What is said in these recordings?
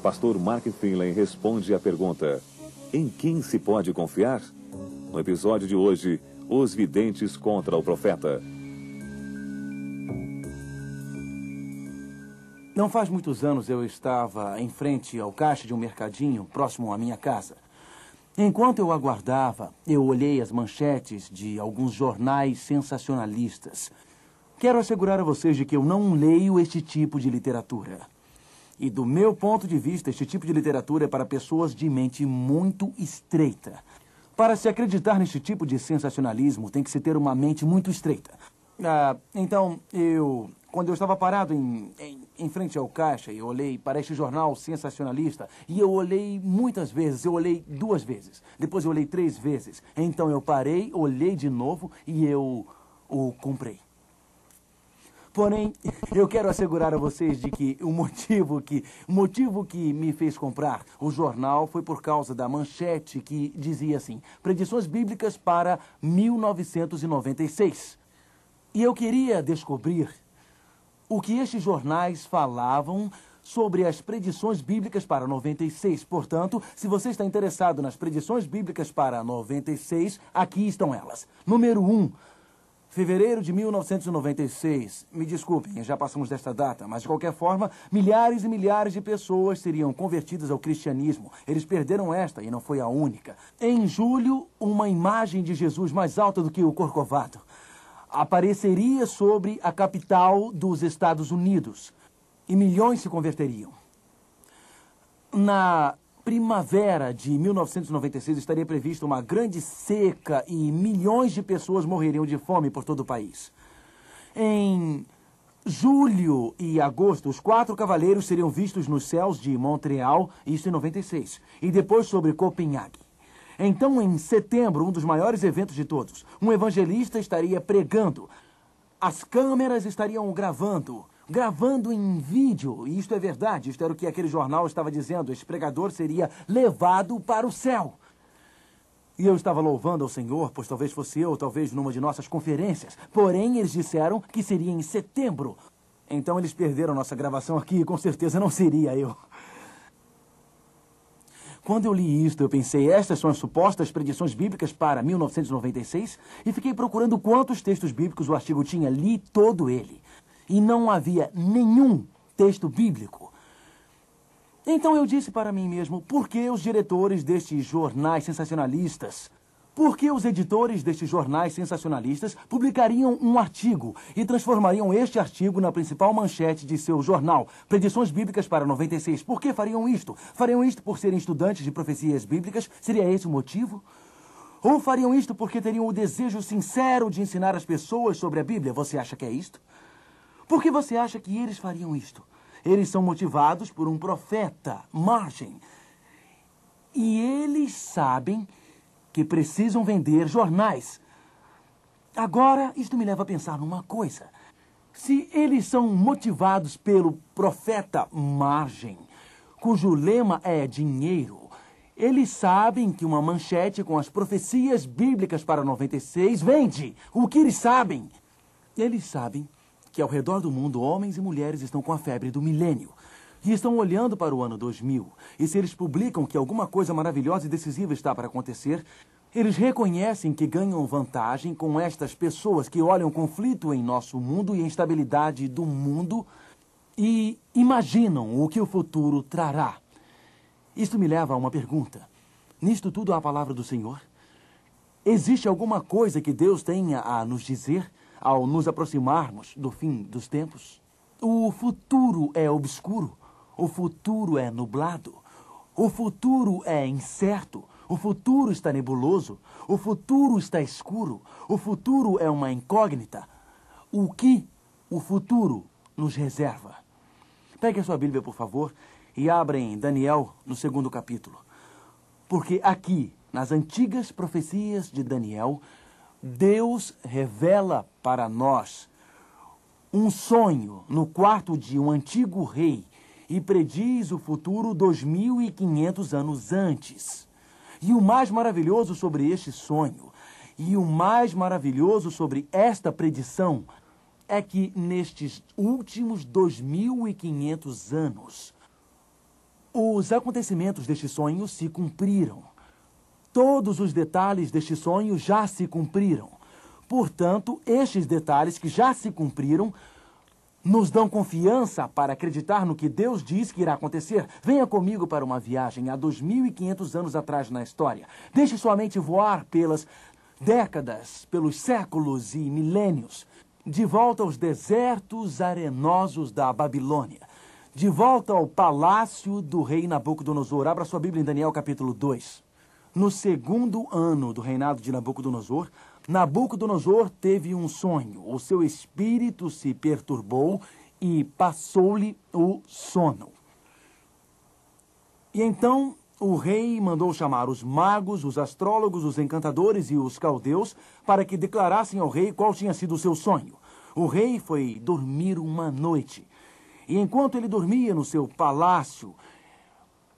pastor Mark Finley responde à pergunta: em quem se pode confiar? No episódio de hoje, os videntes contra o profeta. Não faz muitos anos eu estava em frente ao caixa de um mercadinho próximo à minha casa. Enquanto eu aguardava, eu olhei as manchetes de alguns jornais sensacionalistas. Quero assegurar a vocês de que eu não leio este tipo de literatura. E do meu ponto de vista, este tipo de literatura é para pessoas de mente muito estreita. Para se acreditar neste tipo de sensacionalismo, tem que se ter uma mente muito estreita. Então, quando eu estava parado em frente ao caixa, eu olhei para este jornal sensacionalista e eu olhei muitas vezes. Eu olhei 2 vezes, depois eu olhei 3 vezes. Então eu parei, olhei de novo e eu o comprei. Porém, eu quero assegurar a vocês de que o motivo que me fez comprar o jornal foi por causa da manchete que dizia assim: predições bíblicas para 1996. E eu queria descobrir o que estes jornais falavam sobre as predições bíblicas para 96. Portanto, se você está interessado nas predições bíblicas para 96, aqui estão elas. Número 1. Fevereiro de 1996. Me desculpem, já passamos desta data, mas de qualquer forma, milhares e milhares de pessoas seriam convertidas ao cristianismo. Eles perderam esta e não foi a única. Em julho, uma imagem de Jesus mais alta do que o Corcovado apareceria sobre a capital dos Estados Unidos e milhões se converteriam. Na primavera de 1996 estaria prevista uma grande seca e milhões de pessoas morreriam de fome por todo o país. Em julho e agosto, os 4 cavaleiros seriam vistos nos céus de Montreal, isso em 96, e depois sobre Copenhague. Então, em setembro, um dos maiores eventos de todos, um evangelista estaria pregando. As câmeras estariam gravando em vídeo. E isto é verdade, isto era o que aquele jornal estava dizendo. Este pregador seria levado para o céu. E eu estava louvando ao Senhor, pois talvez fosse eu, talvez numa de nossas conferências. Porém, eles disseram que seria em setembro. Então, eles perderam nossa gravação aqui e com certeza não seria eu. Quando eu li isto, eu pensei, estas são as supostas predições bíblicas para 1996? E fiquei procurando quantos textos bíblicos o artigo tinha. Li todo ele. E não havia nenhum texto bíblico. Então eu disse para mim mesmo, por que os diretores destes jornais sensacionalistas, por que os editores destes jornais sensacionalistas publicariam um artigo e transformariam este artigo na principal manchete de seu jornal, Predições Bíblicas para 96? Por que fariam isto? Fariam isto por serem estudantes de profecias bíblicas? Seria esse o motivo? Ou fariam isto porque teriam o desejo sincero de ensinar as pessoas sobre a Bíblia? Você acha que é isto? Por que você acha que eles fariam isto? Eles são motivados por um profeta, Margem. E eles sabem que precisam vender jornais. Agora, isto me leva a pensar numa coisa. Se eles são motivados pelo profeta Margem, cujo lema é dinheiro, eles sabem que uma manchete com as profecias bíblicas para 96 vende. O que eles sabem? Eles sabem que ao redor do mundo, homens e mulheres estão com a febre do milênio. E estão olhando para o ano 2000. E se eles publicam que alguma coisa maravilhosa e decisiva está para acontecer, eles reconhecem que ganham vantagem com estas pessoas que olham o conflito em nosso mundo e a instabilidade do mundo e imaginam o que o futuro trará. Isto me leva a uma pergunta. Nisto tudo há a palavra do Senhor? Existe alguma coisa que Deus tenha a nos dizer ao nos aproximarmos do fim dos tempos? O futuro é obscuro. O futuro é nublado. O futuro é incerto. O futuro está nebuloso. O futuro está escuro. O futuro é uma incógnita. O que o futuro nos reserva? Pegue a sua Bíblia, por favor, e abra em Daniel, no 2º capítulo. Porque aqui, nas antigas profecias de Daniel, Deus revela para nós um sonho no quarto de um antigo rei e prediz o futuro 2500 anos antes. E o mais maravilhoso sobre este sonho, e o mais maravilhoso sobre esta predição, é que nestes últimos 2500 anos, Os acontecimentos deste sonho se cumpriram. Todos os detalhes deste sonho já se cumpriram. Portanto, estes detalhes que já se cumpriram nos dão confiança para acreditar no que Deus diz que irá acontecer. Venha comigo para uma viagem há 2.500 anos atrás na história. Deixe sua mente voar pelas décadas, pelos séculos e milênios. De volta aos desertos arenosos da Babilônia. De volta ao palácio do rei Nabucodonosor. Abra sua Bíblia em Daniel capítulo 2. No segundo ano do reinado de Nabucodonosor, Nabucodonosor teve um sonho. O seu espírito se perturbou e passou-lhe o sono. E então o rei mandou chamar os magos, os astrólogos, os encantadores e os caldeus para que declarassem ao rei qual tinha sido o seu sonho. O rei foi dormir uma noite. E enquanto ele dormia no seu palácio,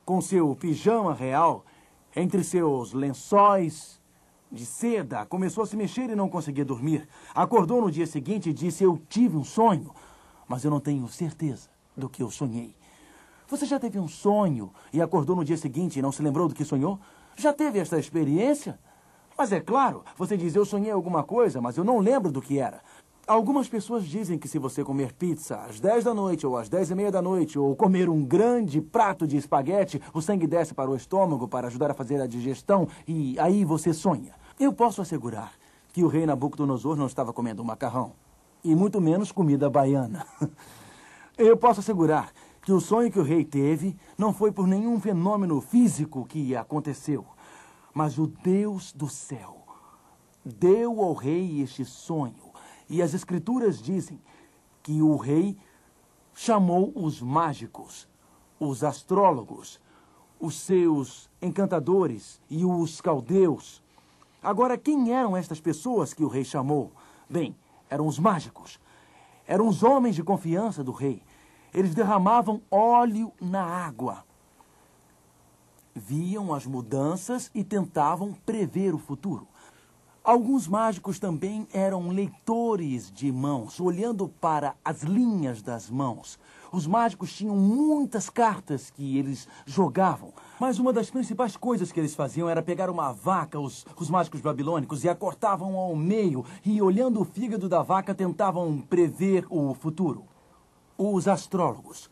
com seu pijama real, entre seus lençóis de seda, começou a se mexer e não conseguia dormir. Acordou no dia seguinte e disse: eu tive um sonho, mas eu não tenho certeza do que eu sonhei. Você já teve um sonho e acordou no dia seguinte e não se lembrou do que sonhou? Já teve esta experiência? Mas é claro, você diz: eu sonhei alguma coisa, mas eu não lembro do que era. Algumas pessoas dizem que se você comer pizza às 10 da noite ou às 10:30 da noite ou comer um grande prato de espaguete, o sangue desce para o estômago para ajudar a fazer a digestão e aí você sonha. Eu posso assegurar que o rei Nabucodonosor não estava comendo macarrão e muito menos comida baiana. Eu posso assegurar que o sonho que o rei teve não foi por nenhum fenômeno físico que aconteceu, mas o Deus do céu deu ao rei este sonho. E as escrituras dizem que o rei chamou os mágicos, os astrólogos, os seus encantadores e os caldeus. Agora, quem eram estas pessoas que o rei chamou? Bem, eram os mágicos. Eram os homens de confiança do rei. Eles derramavam óleo na água. Viam as mudanças e tentavam prever o futuro. Alguns mágicos também eram leitores de mãos, olhando para as linhas das mãos. Os mágicos tinham muitas cartas que eles jogavam. Mas uma das principais coisas que eles faziam era pegar uma vaca, os mágicos babilônicos, e a cortavam ao meio. E olhando o fígado da vaca, tentavam prever o futuro. Os astrólogos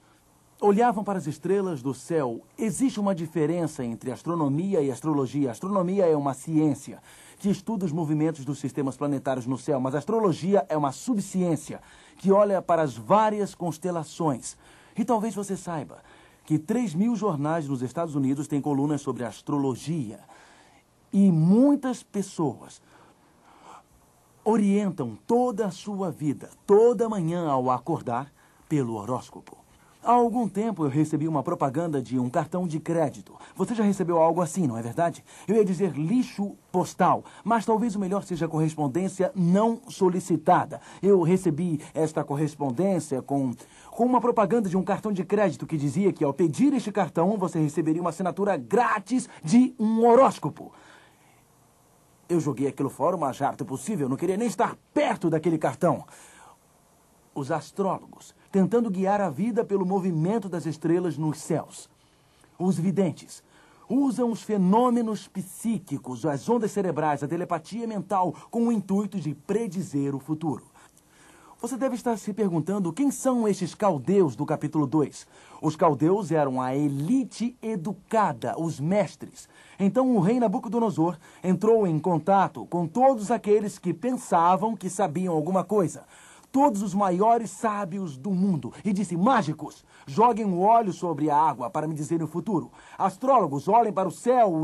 olhavam para as estrelas do céu. Existe uma diferença entre astronomia e astrologia. A astronomia é uma ciência que estuda os movimentos dos sistemas planetários no céu, mas a astrologia é uma subciência que olha para as várias constelações. E talvez você saiba que 3.000 jornais nos Estados Unidos têm colunas sobre astrologia. E muitas pessoas orientam toda a sua vida, toda manhã ao acordar, pelo horóscopo. Há algum tempo eu recebi uma propaganda de um cartão de crédito. Você já recebeu algo assim, não é verdade? Eu ia dizer lixo postal, mas talvez o melhor seja correspondência não solicitada. Eu recebi esta correspondência com uma propaganda de um cartão de crédito que dizia que ao pedir este cartão você receberia uma assinatura grátis de um horóscopo. Eu joguei aquilo fora o mais rápido possível, eu não queria nem estar perto daquele cartão. Os astrólogos, tentando guiar a vida pelo movimento das estrelas nos céus. Os videntes usam os fenômenos psíquicos, as ondas cerebrais, a telepatia mental, com o intuito de predizer o futuro. Você deve estar se perguntando quem são estes caldeus do capítulo 2. Os caldeus eram a elite educada, os mestres. Então o rei Nabucodonosor entrou em contato com todos aqueles que pensavam que sabiam alguma coisa. Todos os maiores sábios do mundo. E disse: mágicos, joguem o óleo sobre a água para me dizerem o futuro. Astrólogos, olhem para o céu